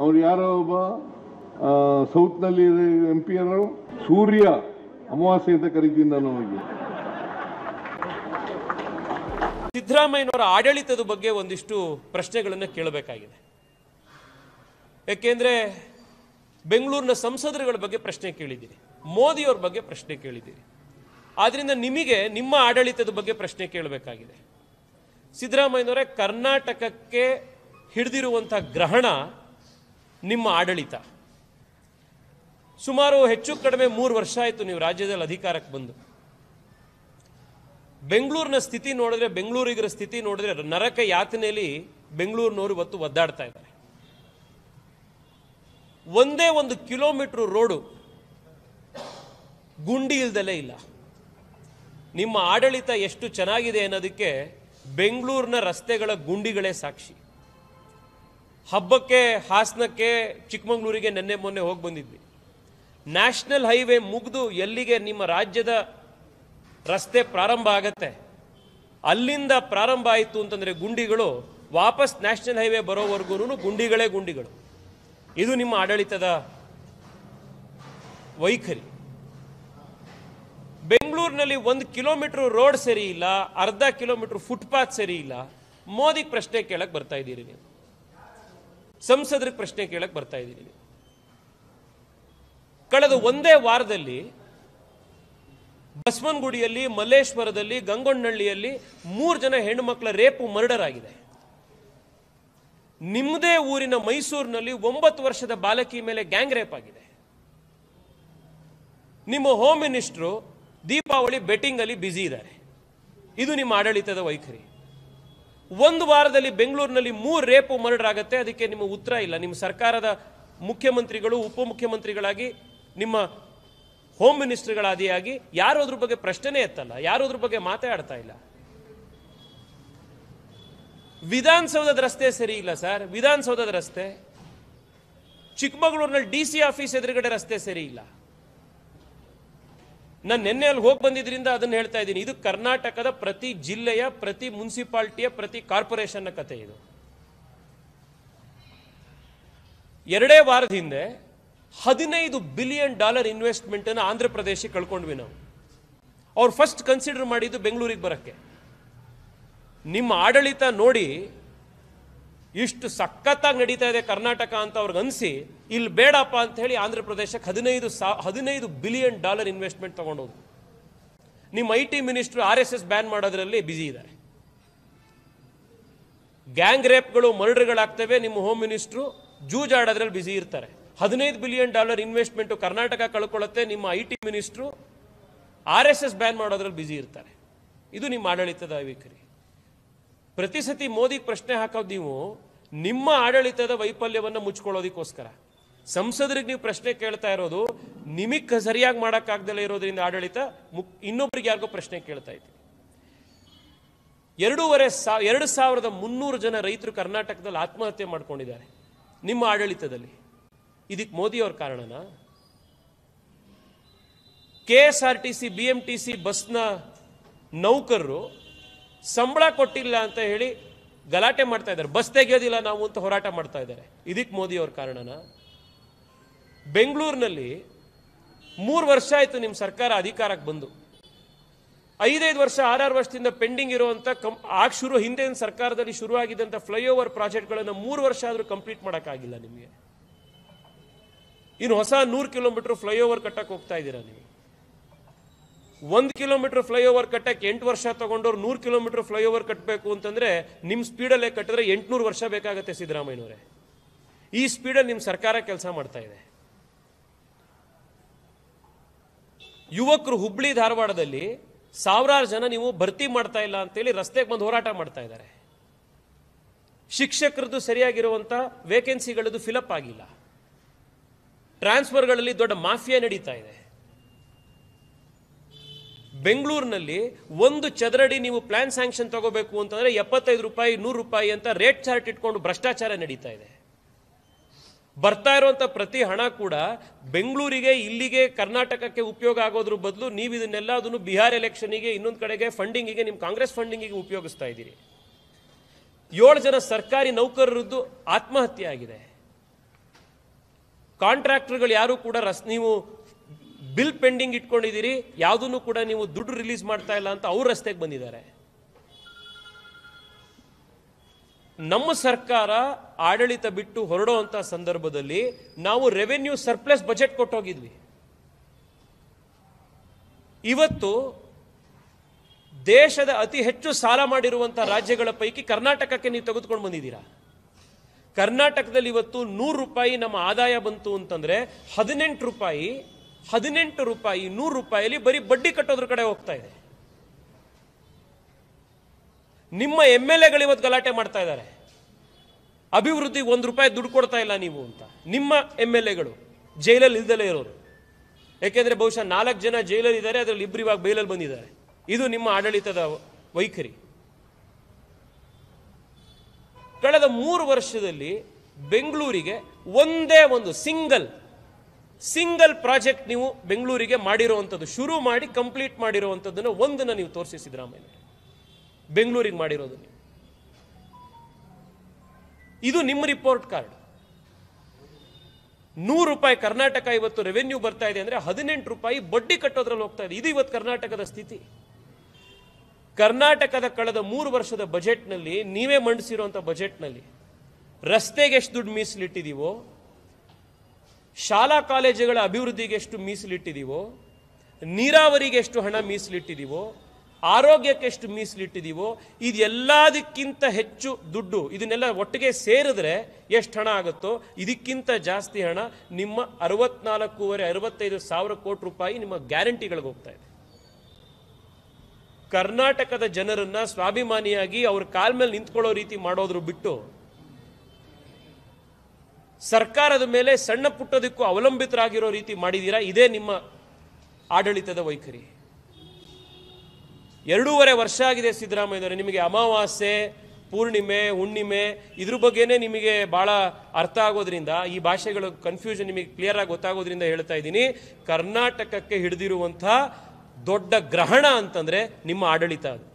ಅವ್ರು ಯಾರೋ ಒಬ್ಬ ಸೌತ್ನಲ್ಲಿ MP ಅವರು ಸೂರ್ಯ ಅಮಾವಾಸ್ಯೆ ಅಂತ ಕರಿತೀನಿ ನಾನು ಹೋಗಿ. ಸಿದ್ದರಾಮಯ್ಯನವರ ಆಡಳಿತದ ಬಗ್ಗೆ ಒಂದಿಷ್ಟು ಪ್ರಶ್ನೆಗಳನ್ನು ಕೇಳಬೇಕಾಗಿದೆ. ಯಾಕೆಂದ್ರೆ ಬೆಂಗಳೂರಿನ ಸಂಸದರುಗಳ ಬಗ್ಗೆ ಪ್ರಶ್ನೆ ಕೇಳಿದ್ದೀರಿ, ಮೋದಿಯವ್ರ ಬಗ್ಗೆ ಪ್ರಶ್ನೆ ಕೇಳಿದ್ದೀರಿ. ಆದ್ರಿಂದ ನಿಮಗೆ ನಿಮ್ಮ ಆಡಳಿತದ ಬಗ್ಗೆ ಪ್ರಶ್ನೆ ಕೇಳಬೇಕಾಗಿದೆ. ಸಿದ್ದರಾಮಯ್ಯನವರೇ, ಕರ್ನಾಟಕಕ್ಕೆ ಹಿಡಿದಿರುವಂತಹ ಗ್ರಹಣ ನಿಮ್ಮ ಆಡಳಿತ. ಸುಮಾರು ಹೆಚ್ಚು ಕಡಿಮೆ 3 ವರ್ಷ ಆಯಿತು ನೀವು ರಾಜ್ಯದಲ್ಲಿ ಅಧಿಕಾರಕ್ಕೆ ಬಂದು. ಬೆಂಗಳೂರಿನ ಸ್ಥಿತಿ ನೋಡಿದ್ರೆ, ಬೆಂಗಳೂರಿಗರ ಸ್ಥಿತಿ ನೋಡಿದ್ರೆ ನರಕ ಯಾತನೆಯಲ್ಲಿ ಬೆಂಗಳೂರಿನವರು ಇವತ್ತು ಒದ್ದಾಡ್ತಾ ಇದ್ದಾರೆ. ಒಂದೇ 1 ಕಿಲೋಮೀಟರ್ ರೋಡು ಗುಂಡಿ ಇಲ್ದಲೇ ಇಲ್ಲ. ನಿಮ್ಮ ಆಡಳಿತ ಎಷ್ಟು ಚೆನ್ನಾಗಿದೆ ಅನ್ನೋದಕ್ಕೆ ಬೆಂಗಳೂರಿನ ರಸ್ತೆಗಳ ಗುಂಡಿಗಳೇ ಸಾಕ್ಷಿ. ಹಬ್ಬಕ್ಕೆ ಹಾಸನಕ್ಕೆ ಚಿಕ್ಕಮಗಳೂರಿಗೆ ನೆನ್ನೆ ಮೊನ್ನೆ ಹೋಗಿ ಬಂದಿದ್ವಿ. ನ್ಯಾಷನಲ್ ಹೈವೇ ಮುಗಿದು ಎಲ್ಲಿಗೆ ನಿಮ್ಮ ರಾಜ್ಯದ ರಸ್ತೆ ಪ್ರಾರಂಭ ಆಗತ್ತೆ, ಅಲ್ಲಿಂದ ಪ್ರಾರಂಭ ಆಯಿತು ಅಂತಂದ್ರೆ ಗುಂಡಿಗಳು, ವಾಪಸ್ ನ್ಯಾಷನಲ್ ಹೈವೇ ಬರೋವರೆಗೂ ಗುಂಡಿಗಳೇ ಗುಂಡಿಗಳು. ಇದು ನಿಮ್ಮ ಆಡಳಿತದ ವೈಖರಿ. ಬೆಂಗಳೂರಿನಲ್ಲಿ 1 ಕಿಲೋಮೀಟರ್ ರೋಡ್ ಸರಿ ಇಲ್ಲ, ಅರ್ಧ ಕಿಲೋಮೀಟರ್ ಫುಟ್ಪಾತ್ ಸರಿ ಇಲ್ಲ. ಮೋದಿಗೆ ಪ್ರಶ್ನೆ ಕೇಳಕ್ ಬರ್ತಾ ಇದ್ದೀರಿ ನೀವು, ಸಂಸದರಿಗೆ ಪ್ರಶ್ನೆ ಕೇಳಕ್ ಬರ್ತಾ ಇದ್ದೀರಿ ನೀವು. ಕಳೆದ ಒಂದೇ ವಾರದಲ್ಲಿ ಬಸವನಗುಡಿಯಲ್ಲಿ, ಮಲ್ಲೇಶ್ವರದಲ್ಲಿ, ಗಂಗೊಣ್ಣಹಳ್ಳಿಯಲ್ಲಿ 3 ಜನ ಹೆಣ್ಣು ಮಕ್ಕಳ ರೇಪು ಮರ್ಡರ್ ಆಗಿದೆ. ನಿಮ್ಮದೇ ಊರಿನ ಮೈಸೂರಿನಲ್ಲಿ 9 ವರ್ಷದ ಬಾಲಕಿ ಮೇಲೆ ಗ್ಯಾಂಗ್ ರೇಪ್ ಆಗಿದೆ. ನಿಮ್ಮ ಹೋಮ್ ಮಿನಿಸ್ಟ್ರು ದೀಪಾವಳಿ ಬೆಟ್ಟಿಂಗ್ ಅಲ್ಲಿ ಬ್ಯುಸಿ ಇದ್ದಾರೆ. ಇದು ನಿಮ್ಮ ಆಡಳಿತದ ವೈಖರಿ. 1 ವಾರದಲ್ಲಿ ಬೆಂಗಳೂರಿನಲ್ಲಿ 3 ರೇಪು ಮರ್ಡರ್ ಆಗುತ್ತೆ, ಅದಕ್ಕೆ ನಿಮ್ಮ ಉತ್ತರ ಇಲ್ಲ. ನಿಮ್ಮ ಸರ್ಕಾರದ ಮುಖ್ಯಮಂತ್ರಿಗಳು, ಉಪಮುಖ್ಯಮಂತ್ರಿಗಳಾಗಿ, ನಿಮ್ಮ ಹೋಮ್ ಮಿನಿಸ್ಟರ್ಗಳಾದಿಯಾಗಿ ಯಾರು ಅದ್ರ ಬಗ್ಗೆ ಪ್ರಶ್ನೆನೇ ಎತ್ತಲ್ಲ, ಯಾರು ಅದ್ರ ಬಗ್ಗೆ ಮಾತಾಡ್ತಾ ಇಲ್ಲ. ವಿಧಾನಸೌಧದ ರಸ್ತೆ ಸರಿ ಇಲ್ಲ ಸರ್, ವಿಧಾನಸೌಧದ ರಸ್ತೆ. ಚಿಕ್ಕಮಗಳೂರಿನಲ್ಲಿ DC ಆಫೀಸ್ ಎದುರುಗಡೆ ರಸ್ತೆ ಸರಿ ಇಲ್ಲ. ನಾನು ನಿನ್ನೆ ಅಲ್ಲಿ ಹೋಗಿ ಬಂದಿದ್ರಿಂದ ಅದನ್ನ ಹೇಳ್ತಾ ಇದ್ದೀನಿ. ಇದು ಕರ್ನಾಟಕದ ಪ್ರತಿ ಜಿಲ್ಲೆಯ, ಪ್ರತಿ ಮುನ್ಸಿಪಾಲಿಟಿಯ, ಪ್ರತಿ ಕಾರ್ಪೊರೇಷನ್ನ ಕತೆ. ಇದು 2 ವಾರದ ಹಿಂದೆ $15 ಬಿಲಿಯನ್ ಇನ್ವೆಸ್ಟ್ಮೆಂಟ್ ಅನ್ನು ಆಂಧ್ರ ಪ್ರದೇಶಕ್ಕೆ ಕಳ್ಕೊಂಡ್ವಿ ನಾವು. ಅವ್ರು ಫಸ್ಟ್ ಕನ್ಸಿಡರ್ ಮಾಡಿದ್ದು ಬೆಂಗಳೂರಿಗೆ ಬರಕ್ಕೆ. ನಿಮ್ಮ ಆಡಳಿತ ನೋಡಿ ಇಷ್ಟು ಸಖತ್ತಾಗಿ ನಡೀತಾ ಇದೆ ಕರ್ನಾಟಕ ಅಂತ ಅವ್ರಿಗೆ ಅನಿಸಿ, ಇಲ್ಲಿ ಬೇಡಪ್ಪ ಅಂತ ಹೇಳಿ ಆಂಧ್ರ ಪ್ರದೇಶಕ್ಕೆ $15 ಬಿಲಿಯನ್ ಇನ್ವೆಸ್ಟ್ಮೆಂಟ್ ತಗೊಂಡೋದು. ನಿಮ್ಮ IT ಮಿನಿಸ್ಟರ್ RSS ಬ್ಯಾನ್ ಮಾಡೋದ್ರಲ್ಲಿ ಬ್ಯುಸಿ ಇದ್ದಾರೆ. ಗ್ಯಾಂಗ್ ರೇಪ್ಗಳು, ಮರ್ಡರ್ಗಳಾಗ್ತವೆ, ನಿಮ್ಮ ಹೋಮ್ ಮಿನಿಸ್ಟ್ರು ಜೂಜಾಡೋದ್ರಲ್ಲಿ ಬ್ಯುಸಿ ಇರ್ತಾರೆ. $15 ಬಿಲಿಯನ್ ಇನ್ವೆಸ್ಟ್ಮೆಂಟ್ ಕರ್ನಾಟಕ ಕಳ್ಕೊಳ್ಳುತ್ತೆ, ನಿಮ್ಮ IT ಮಿನಿಸ್ಟ್ರು RSS ಬ್ಯಾನ್ ಮಾಡೋದ್ರಲ್ಲಿ ಬ್ಯುಸಿ ಇರ್ತಾರೆ. ಇದು ನಿಮ್ಮ ಆಡಳಿತದ ವೈಖರಿ. ಪ್ರತಿ ಸತಿ ಮೋದಿ ಪ್ರಶ್ನೆ ಹಾಕೋದು ನೀವು ನಿಮ್ಮ ಆಡಳಿತದ ವೈಫಲ್ಯವನ್ನು ಮುಚ್ಕೊಳ್ಳೋದಕ್ಕೋಸ್ಕರ. ಸಂಸದರಿಗೆ ನೀವು ಪ್ರಶ್ನೆ ಕೇಳ್ತಾ ಇರೋದು ನಿಮಗೆ ಸರಿಯಾಗಿ ಮಾಡೋಕ್ಕಾಗ್ದಲೇ ಇರೋದ್ರಿಂದ ಆಡಳಿತ ಇನ್ನೊಬ್ಬರಿಗೆ ಯಾರಿಗೋ ಪ್ರಶ್ನೆ ಕೇಳ್ತಾ ಇದ್ದೀವಿ. 2,300 ಜನ ರೈತರು ಕರ್ನಾಟಕದಲ್ಲಿ ಆತ್ಮಹತ್ಯೆ ಮಾಡ್ಕೊಂಡಿದ್ದಾರೆ ನಿಮ್ಮ ಆಡಳಿತದಲ್ಲಿ. ಇದಕ್ಕೆ ಮೋದಿ ಅವ್ರ ಕಾರಣನಾ? KSRTC BMTC ಬಸ್ನ ನೌಕರರು ಸಂಬಳ ಕೊಟ್ಟಿಲ್ಲ ಅಂತ ಹೇಳಿ ಗಲಾಟೆ ಮಾಡ್ತಾ ಇದ್ದಾರೆ. ಬಸ್ ತೆಗೆಯೋದಿಲ್ಲ ನಾವು ಅಂತ ಹೋರಾಟ ಮಾಡ್ತಾ ಇದ್ದಾರೆ. ಇದಕ್ಕೆ ಮೋದಿ ಅವ್ರ ಕಾರಣನಾ? ಬೆಂಗಳೂರಿನಲ್ಲಿ 3 ವರ್ಷ ಆಯ್ತು ನಿಮ್ಮ ಸರ್ಕಾರ ಅಧಿಕಾರಕ್ಕೆ ಬಂದು. 5 ವರ್ಷ 6 ವರ್ಷದಿಂದ ಪೆಂಡಿಂಗ್ ಇರುವಂತ ಹಿಂದಿನ ಸರ್ಕಾರದಲ್ಲಿ ಶುರುವಾಗಿದ್ದಂಥ ಫ್ಲೈಓವರ್ ಪ್ರಾಜೆಕ್ಟ್ಗಳನ್ನು 3 ವರ್ಷ ಆದರೂ ಕಂಪ್ಲೀಟ್ ಮಾಡೋಕ್ಕಾಗಿಲ್ಲ ನಿಮಗೆ. ಇನ್ನು ಹೊಸ 100 ಕಿಲೋಮೀಟರ್ ಫ್ಲೈಓವರ್ ಕಟ್ಟಕ್ಕೆ ಹೋಗ್ತಾ ಇದ್ದೀರಾ ನೀವು. 1 ಕಿಲೋಮೀಟರ್ ಫ್ಲೈಓವರ್ ಕಟ್ಟಕ್ಕೆ 8 ವರ್ಷ ತಗೊಂಡವ್ರು 100 ಕಿಲೋಮೀಟರ್ ಫ್ಲೈಓವರ್ ಕಟ್ಟಬೇಕು ಅಂತಂದ್ರೆ ನಿಮ್ಮ ಸ್ಪೀಡಲ್ಲೇ ಕಟ್ಟಿದ್ರೆ 800 ವರ್ಷ ಬೇಕಾಗುತ್ತೆ ಸಿದ್ದರಾಮಯ್ಯನವರೇ. ಈ ಸ್ಪೀಡಲ್ಲಿ ನಿಮ್ಮ ಸರ್ಕಾರ ಕೆಲಸ ಮಾಡ್ತಾ ಇದೆ. ಯುವಕರು ಹುಬ್ಳಿ ಧಾರವಾಡದಲ್ಲಿ 1000 ಜನ ನೀವು ಭರ್ತಿ ಮಾಡ್ತಾ ಇಲ್ಲ ಅಂತೇಳಿ ರಸ್ತೆಗೆ ಬಂದು ಹೋರಾಟ ಮಾಡ್ತಾ ಇದ್ದಾರೆ. ಶಿಕ್ಷಕರದ್ದು ಸರಿಯಾಗಿರುವಂತ ವೇಕೆನ್ಸಿಗಳದ್ದು ಫಿಲಪ್ ಆಗಿಲ್ಲ. ಟ್ರಾನ್ಸ್ಫರ್ಗಳಲ್ಲಿ ದೊಡ್ಡ ಮಾಫಿಯಾ ನಡೀತಾ ಇದೆ. ಬೆಂಗಳೂರಿನಲ್ಲಿ 1 ಚದರಡಿ ನೀವು ಪ್ಲಾನ್ ಸ್ಯಾಂಕ್ಷನ್ ತಗೋಬೇಕು ಅಂತಂದ್ರೆ ₹75 ₹100 ಅಂತ ರೇಟ್ ಚಾರ್ಟ್ ಇಟ್ಕೊಂಡು ಭ್ರಷ್ಟಾಚಾರ ನಡೀತಾ ಇದೆ. ಬರ್ತಾ ಇರುವಂತ ಪ್ರತಿ ಹಣ ಕೂಡ ಬೆಂಗಳೂರಿಗೆ, ಇಲ್ಲಿಗೆ, ಕರ್ನಾಟಕಕ್ಕೆ ಉಪಯೋಗ ಆಗೋದ್ರ ಬದಲು ನೀವು ಇದನ್ನೆಲ್ಲ ಅದನ್ನು ಬಿಹಾರ್ ಎಲೆಕ್ಷನ್ಗೆ, ಇನ್ನೊಂದು ಕಡೆಗೆ ಫಂಡಿಂಗಿಗೆ, ನಿಮ್ಮ ಕಾಂಗ್ರೆಸ್ ಫಂಡಿಂಗಿಗೆ ಉಪಯೋಗಿಸ್ತಾ ಇದ್ದೀರಿ. 7 ಜನ ಸರ್ಕಾರಿ ನೌಕರರದ್ದು ಆತ್ಮಹತ್ಯೆ ಆಗಿದೆ. ಕಾಂಟ್ರಾಕ್ಟರ್ಗಳು ಯಾರು ಕೂಡ ನೀವು ಬಿಲ್ ಪೆಂಡಿಂಗ್ ಇಟ್ಕೊಂಡಿದ್ದೀರಿ, ಯಾವುದನ್ನು ಕೂಡ ನೀವು ದುಡ್ಡು ರಿಲೀಸ್ ಮಾಡ್ತಾ ಇಲ್ಲ ಅಂತ ಅವ್ರು ರಸ್ತೆಗೆ ಬಂದಿದ್ದಾರೆ. ನಮ್ಮ ಸರ್ಕಾರ ಆಡಳಿತ ಬಿಟ್ಟು ಹೊರಡುವಂತ ಸಂದರ್ಭದಲ್ಲಿ ನಾವು ರೆವೆನ್ಯೂ ಸರ್ಪ್ಲಸ್ ಬಜೆಟ್ ಕೊಟ್ಟೋಗಿದ್ವಿ. ಇವತ್ತು ದೇಶದ ಅತಿ ಹೆಚ್ಚು ಸಾಲ ಮಾಡಿರುವಂತಹ ರಾಜ್ಯಗಳ ಪೈಕಿ ಕರ್ನಾಟಕಕ್ಕೆ ನೀವು ತೆಗೆದುಕೊಂಡು ಬಂದಿದ್ದೀರಾ. ಕರ್ನಾಟಕದಲ್ಲಿ ಇವತ್ತು 100 ರೂಪಾಯಿ ನಮ್ಮ ಆದಾಯ ಬಂತು ಅಂತಂದ್ರೆ 18 ರೂಪಾಯಿ 100 ರೂಪಾಯಿಯಲ್ಲಿ ಬರೀ ಬಡ್ಡಿ ಕಟ್ಟೋದ್ರ ಕಡೆ ಹೋಗ್ತಾ ಇದೆ. ನಿಮ್ಮ MLAಗಳು ಇವತ್ತು ಗಲಾಟೆ ಮಾಡ್ತಾ ಇದ್ದಾರೆ, ಅಭಿವೃದ್ಧಿಗೆ 1 ರೂಪಾಯಿ ದುಡ್ಡು ಕೊಡ್ತಾ ಇಲ್ಲ ನೀವು ಅಂತ. ನಿಮ್ಮ MLAಗಳು ಜೈಲಲ್ಲಿ ಇಲ್ದಲೇ ಇರೋರು, ಯಾಕೆಂದ್ರೆ ಬಹುಶಃ 4 ಜನ ಜೈಲಲ್ಲಿ ಇದ್ದಾರೆ, ಅದರಲ್ಲಿ 2 ಇವಾಗ ಬೈಲಲ್ಲಿ ಬಂದಿದ್ದಾರೆ. ಇದು ನಿಮ್ಮ ಆಡಳಿತದ ವೈಖರಿ. ಕಳೆದ 3 ವರ್ಷದಲ್ಲಿ ಬೆಂಗಳೂರಿಗೆ ಒಂದೇ ಒಂದು ಸಿಂಗಲ್ ಪ್ರಾಜೆಕ್ಟ್ ನೀವು ಬೆಂಗಳೂರಿಗೆ ಮಾಡಿರುವಂಥದ್ದು, ಶುರು ಮಾಡಿ ಕಂಪ್ಲೀಟ್ ಮಾಡಿರುವಂಥದ್ದನ್ನು ಒಂದನ್ನು ನೀವು ತೋರಿಸಿ ಸಿದ್ದರಾಮಯ್ಯ ಬೆಂಗಳೂರಿಗೆ ಮಾಡಿರೋದು. ಇದು ನಿಮ್ಮ ರಿಪೋರ್ಟ್ ಕಾರ್ಡ್. 100 ರೂಪಾಯಿ ಕರ್ನಾಟಕ ಇವತ್ತು ರೆವೆನ್ಯೂ ಬರ್ತಾ ಇದೆ ಅಂದ್ರೆ 18 ರೂಪಾಯಿ ಬಡ್ಡಿ ಕಟ್ಟೋದ್ರಲ್ಲಿ ಹೋಗ್ತಾ ಇದೆ. ಇದು ಇವತ್ತು ಕರ್ನಾಟಕದ ಸ್ಥಿತಿ. ಕರ್ನಾಟಕದ ಕಳೆದ 3 ವರ್ಷದ ಬಜೆಟ್ನಲ್ಲಿ, ನೀವೇ ಮಂಡಿಸಿರುವಂಥ ಬಜೆಟ್ನಲ್ಲಿ ರಸ್ತೆಗೆ ಎಷ್ಟು ದುಡ್ಡು ಮೀಸಲಿಟ್ಟಿದ್ದೀವೋ, ಶಾಲಾ ಕಾಲೇಜುಗಳ ಅಭಿವೃದ್ಧಿಗೆ ಎಷ್ಟು ಮೀಸಲಿಟ್ಟಿದ್ದೀವೋ, ನೀರಾವರಿಗೆ ಎಷ್ಟು ಹಣ ಮೀಸಲಿಟ್ಟಿದ್ದೀವೋ, ಆರೋಗ್ಯಕ್ಕೆ ಎಷ್ಟು ಮೀಸಲಿಟ್ಟಿದ್ದೀವೋ, ಇದೆಲ್ಲದಕ್ಕಿಂತ ಹೆಚ್ಚು ದುಡ್ಡು, ಇದನ್ನೆಲ್ಲ ಒಟ್ಟಿಗೆ ಸೇರಿದ್ರೆ ಎಷ್ಟು ಹಣ ಆಗುತ್ತೋ ಇದಕ್ಕಿಂತ ಜಾಸ್ತಿ ಹಣ ನಿಮ್ಮ 64.65 ಸಾವಿರ ಕೋಟಿ ರೂಪಾಯಿ ನಿಮ್ಮ ಗ್ಯಾರಂಟಿಗಳಿಗೆ ಹೋಗ್ತಾ ಇದೆ. ಕರ್ನಾಟಕದ ಜನರನ್ನ ಸ್ವಾಭಿಮಾನಿಯಾಗಿ ಅವ್ರ ಕಾಲ ಮೇಲೆ ನಿಂತ್ಕೊಳ್ಳೋ ರೀತಿ ಮಾಡೋದ್ರು ಬಿಟ್ಟು ಸರ್ಕಾರದ ಮೇಲೆ ಸಣ್ಣ ಪುಟ್ಟದಕ್ಕೂ ಅವಲಂಬಿತರಾಗಿರೋ ರೀತಿ ಮಾಡಿದ್ದೀರಾ. ಇದೇ ನಿಮ್ಮ ಆಡಳಿತದ ವೈಖರಿ. 2.5 ವರ್ಷ ಆಗಿದೆ ಸಿದ್ದರಾಮಯ್ಯನವರೇ. ನಿಮಗೆ ಅಮಾವಾಸ್ಯೆ, ಪೂರ್ಣಿಮೆ, ಹುಣ್ಣಿಮೆ ಇದ್ರ ಬಗ್ಗೆನೇ ನಿಮಗೆ ಬಹಳ ಅರ್ಥ ಆಗೋದ್ರಿಂದ, ಈ ಭಾಷೆಗಳ ಕನ್ಫ್ಯೂಷನ್ ನಿಮಗೆ ಕ್ಲಿಯರ್ ಆಗಿ ಗೊತ್ತಾಗೋದ್ರಿಂದ ಹೇಳ್ತಾ ಇದ್ದೀನಿ, ಕರ್ನಾಟಕಕ್ಕೆ ಹಿಡಿದಿರುವಂತಹ ದೊಡ್ಡ ಗ್ರಹಣ ಅಂತಂದ್ರೆ ನಿಮ್ಮ ಆಡಳಿತ ಅದು.